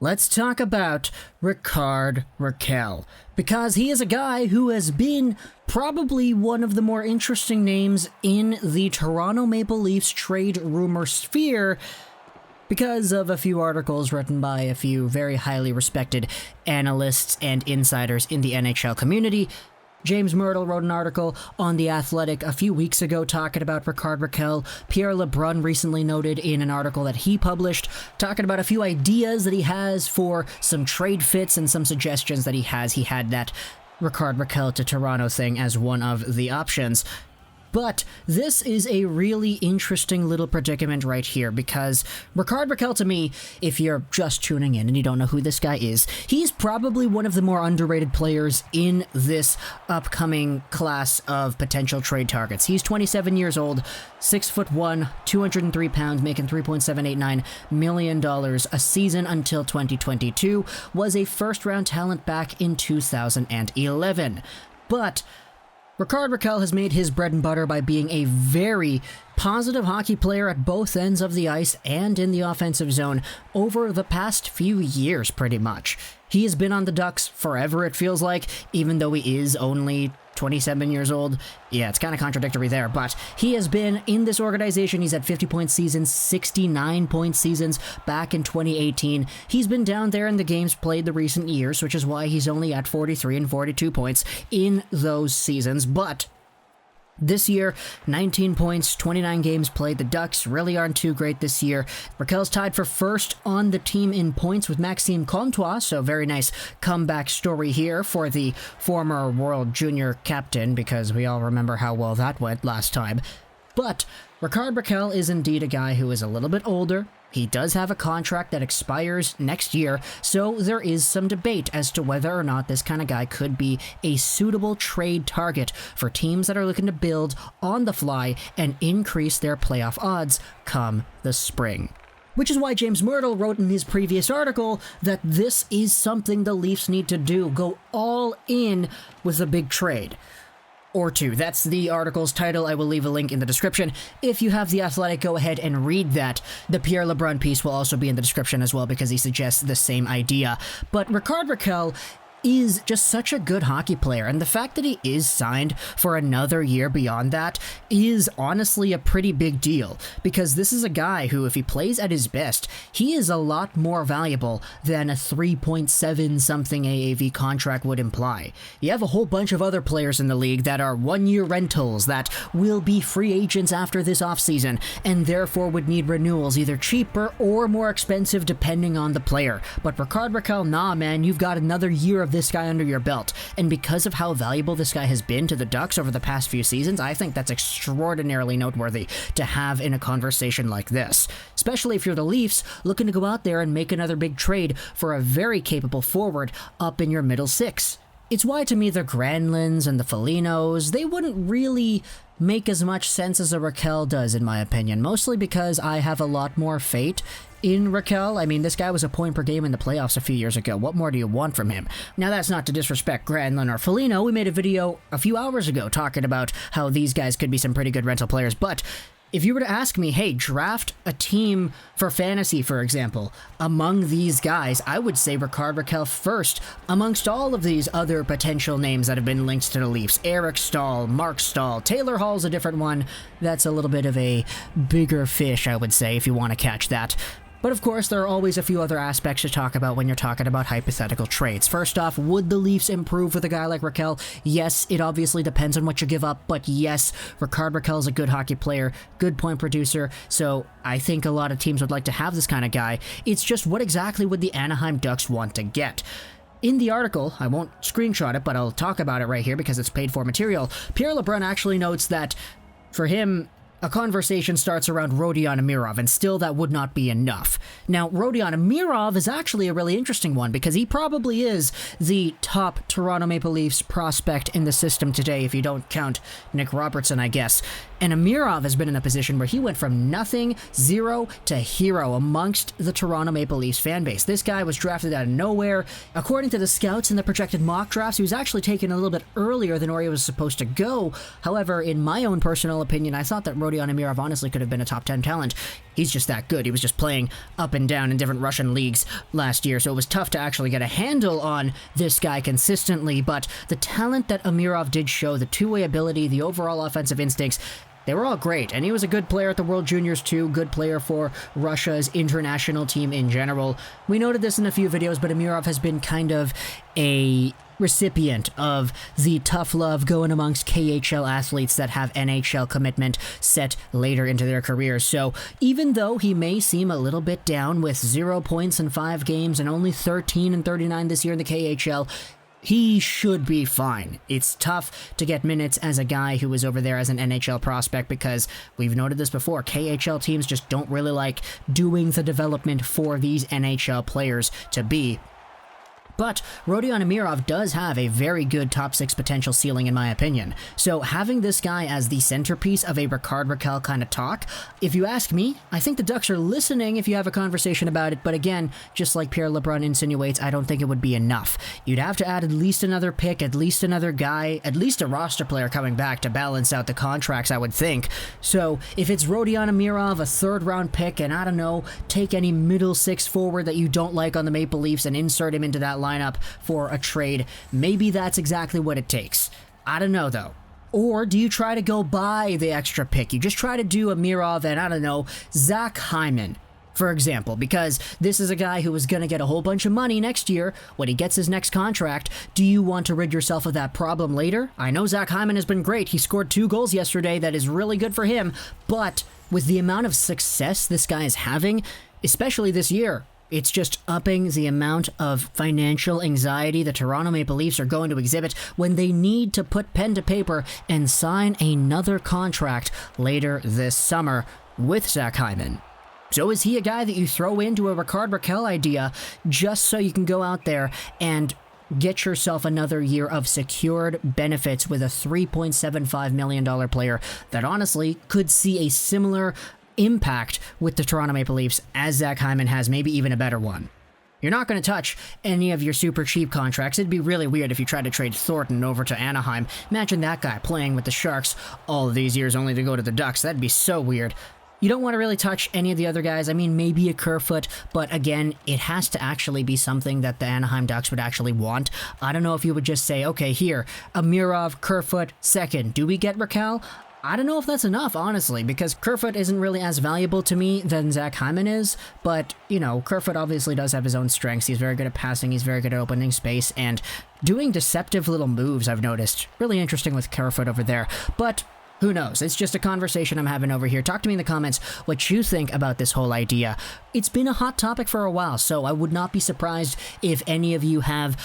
Let's talk about Rickard Rakell, because he is a guy who has been probably one of the more interesting names in the Toronto Maple Leafs trade rumor sphere because of a few articles written by a few very highly respected analysts and insiders in the NHL community. James Myrtle wrote an article on The Athletic a few weeks ago talking about Rickard Rakell. Pierre LeBrun recently noted in an article that he published talking about a few ideas that he has for some trade fits and some suggestions that he has. He had that Rickard Rakell to Toronto thing as one of the options. But this is a really interesting little predicament right here, because Rickard Rakell, to me, if you're just tuning in and you don't know who this guy is, he's probably one of the more underrated players in this upcoming class of potential trade targets. He's 27 years old, 6'1", 203 pounds, making $3.789 million a season until 2022, was a first-round talent back in 2011. But Rickard Rakell has made his bread and butter by being a very positive hockey player at both ends of the ice and in the offensive zone over the past few years, pretty much. He has been on the Ducks forever, it feels like, even though he is only 27 years old. Yeah, it's kind of contradictory there, but he has been in this organization. He's had 50-point seasons, 69-point seasons back in 2018. He's been down there in the games played the recent years, which is why he's only at 43 and 42 points in those seasons, but this year, 19 points, 29 games played. The Ducks really aren't too great this year. Rakell's tied for first on the team in points with Maxime Comtois, so very nice comeback story here for the former World Junior captain, because we all remember how well that went last time. But Rickard Rakell is indeed a guy who is a little bit older. He does have a contract that expires next year, so there is some debate as to whether or not this kind of guy could be a suitable trade target for teams that are looking to build on the fly and increase their playoff odds come the spring. Which is why James Myrtle wrote in his previous article that this is something the Leafs need to do, go all in with a big trade. Or two. That's the article's title. I will leave a link in the description. If you have The Athletic, go ahead and read that. The Pierre LeBrun piece will also be in the description as well, because he suggests the same idea. But Rickard Rakell is just such a good hockey player, and the fact that he is signed for another year beyond that is honestly a pretty big deal, because this is a guy who, if he plays at his best, he is a lot more valuable than a 3.7 something AAV contract would imply. You have a whole bunch of other players in the league that are one-year rentals that will be free agents after this offseason, and therefore would need renewals either cheaper or more expensive depending on the player. But Rickard Rakell, nah man, you've got another year of this guy under your belt, and because of how valuable this guy has been to the Ducks over the past few seasons, I think that's extraordinarily noteworthy to have in a conversation like this, especially if you're the Leafs looking to go out there and make another big trade for a very capable forward up in your middle six. It's why, to me, the Granlunds and the Folignos, they wouldn't really make as much sense as a Rakell does, in my opinion, mostly because I have a lot more faith in Rakell. I mean, this guy was a point per game in the playoffs a few years ago. What more do you want from him? Now, that's not to disrespect Granlund or Foligno. We made a video a few hours ago talking about how these guys could be some pretty good rental players, but if you were to ask me, hey, draft a team for fantasy, for example, among these guys, I would say Rickard Rakell first amongst all of these other potential names that have been linked to the Leafs. Eric Stahl, Mark Stahl, Taylor Hall's a different one. That's a little bit of a bigger fish, I would say, if you want to catch that. But of course, there are always a few other aspects to talk about when you're talking about hypothetical trades. First off, would the Leafs improve with a guy like Rakell? Yes, it obviously depends on what you give up, but yes, Rickard Rakell is a good hockey player, good point producer, so I think a lot of teams would like to have this kind of guy. It's just, what exactly would the Anaheim Ducks want to get? In the article, I won't screenshot it, but I'll talk about it right here because it's paid for material, Pierre LeBrun actually notes that, for him, a conversation starts around Rodion Amirov, and still that would not be enough. Now, Rodion Amirov is actually a really interesting one, because he probably is the top Toronto Maple Leafs prospect in the system today, if you don't count Nick Robertson, I guess. And Amirov has been in a position where he went from nothing, zero, to hero amongst the Toronto Maple Leafs fan base. This guy was drafted out of nowhere. According to the scouts and the projected mock drafts, he was actually taken a little bit earlier than where he was supposed to go. However, in my own personal opinion, I thought that Rodion Amirov honestly could have been a top 10 talent. He's just that good. He was just playing up and down in different Russian leagues last year, so it was tough to actually get a handle on this guy consistently, but the talent that Amirov did show, the two-way ability, the overall offensive instincts, they were all great, and he was a good player at the World Juniors too, good player for Russia's international team in general. We noted this in a few videos, but Amirov has been kind of a recipient of the tough love going amongst KHL athletes that have NHL commitment set later into their careers. So even though he may seem a little bit down with 0 points in 5 games and only 13 and 39 this year in the KHL, he should be fine. It's tough to get minutes as a guy who was over there as an NHL prospect because we've noted this before. KHL teams just don't really like doing the development for these NHL players to be. But Rodion Amirov does have a very good top 6 potential ceiling in my opinion. So having this guy as the centerpiece of a Rickard Rakell kind of talk, if you ask me, I think the Ducks are listening if you have a conversation about it, but again, just like Pierre LeBrun insinuates, I don't think it would be enough. You'd have to add at least another pick, at least another guy, at least a roster player coming back to balance out the contracts, I would think. So if it's Rodion Amirov, a 3rd round pick, and I don't know, take any middle 6 forward that you don't like on the Maple Leafs and insert him into that lineup for a trade, maybe that's exactly what it takes. I don't know though. Or do you try to go buy the extra pick? You just try to do Amirov and, I don't know, Zach Hyman, for example, because this is a guy who is going to get a whole bunch of money next year when he gets his next contract. Do you want to rid yourself of that problem later? I know Zach Hyman has been great. He scored 2 goals yesterday. That is really good for him. But with the amount of success this guy is having, especially this year, it's just upping the amount of financial anxiety the Toronto Maple Leafs are going to exhibit when they need to put pen to paper and sign another contract later this summer with Zach Hyman. So is he a guy that you throw into a Rickard Rakell idea just so you can go out there and get yourself another year of secured benefits with a $3.75 million player that honestly could see a similar impact with the Toronto Maple Leafs as Zach Hyman has, maybe even a better one? You're not going to touch any of your super cheap contracts. It'd be really weird if you tried to trade Thornton over to Anaheim. Imagine that guy playing with the Sharks all of these years only to go to the Ducks. That'd be so weird. You don't want to really touch any of the other guys. I mean, maybe a Kerfoot, but again, it has to actually be something that the Anaheim Ducks would actually want. I don't know if you would just say, okay, here, Amirov, Kerfoot, second. Do we get Rakell? I don't know if that's enough, honestly, because Kerfoot isn't really as valuable to me than Zach Hyman is, but, you know, Kerfoot obviously does have his own strengths. He's very good at passing, he's very good at opening space, and doing deceptive little moves, I've noticed. Really interesting with Kerfoot over there, but who knows? It's just a conversation I'm having over here. Talk to me in the comments what you think about this whole idea. It's been a hot topic for a while, so I would not be surprised if any of you have,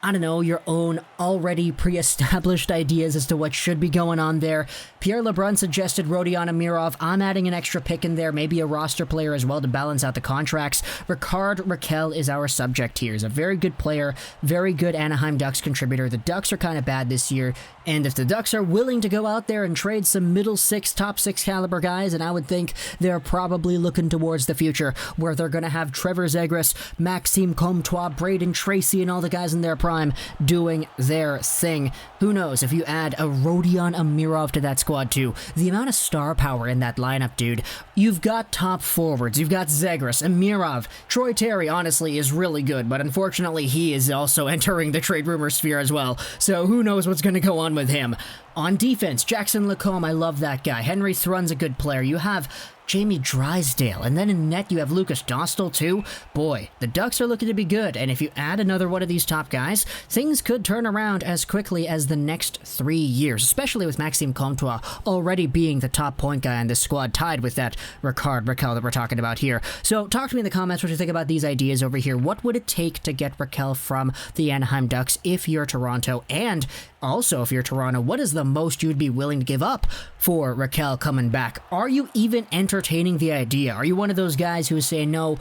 I don't know, your own already pre-established ideas as to what should be going on there. Pierre LeBrun suggested Rodion Amirov. I'm adding an extra pick in there, maybe a roster player as well to balance out the contracts. Rickard Rakell is our subject here. He's a very good player, very good Anaheim Ducks contributor. The Ducks are kind of bad this year, and if the Ducks are willing to go out there and trade some middle 6, top 6 caliber guys, and I would think they're probably looking towards the future where they're going to have Trevor Zegras, Maxime Comtois, Braden Tracy, and all the guys in their prime doing their thing. Who knows, if you add a Rodion Amirov to that squad too, the amount of star power in that lineup, dude. You've got top forwards, you've got Zegras, Amirov, Troy Terry honestly is really good, but unfortunately he is also entering the trade rumor sphere as well, so who knows what's going to go on with him. On defense, Jackson Lacombe, I love that guy. Henry Thrun's a good player. You have Jamie Drysdale, and then in net you have Lucas Dostal too. Boy, the Ducks are looking to be good, and if you add another one of these top guys, things could turn around as quickly as the next 3 years, especially with Maxime Comtois already being the top point guy on this squad, tied with that Rickard Rakell that we're talking about here. So talk to me in the comments what you think about these ideas over here. What would it take to get Rakell from the Anaheim Ducks if you're Toronto? And also, if you're Toronto, what is the most you'd be willing to give up for Rakell coming back? Are you even entertaining the idea? Are you one of those guys who is saying, no,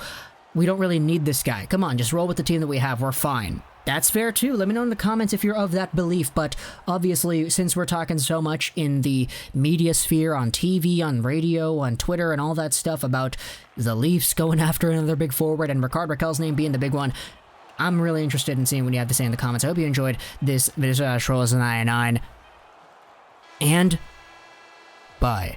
we don't really need this guy. Come on, just roll with the team that we have. We're fine. That's fair too. Let me know in the comments if you're of that belief. But obviously, since we're talking so much in the media sphere, on TV, on radio, on Twitter, and all that stuff about the Leafs going after another big forward and Rickard Rakell's name being the big one, I'm really interested in seeing what you have to say in the comments. I hope you enjoyed this video. Trolls 99, and bye.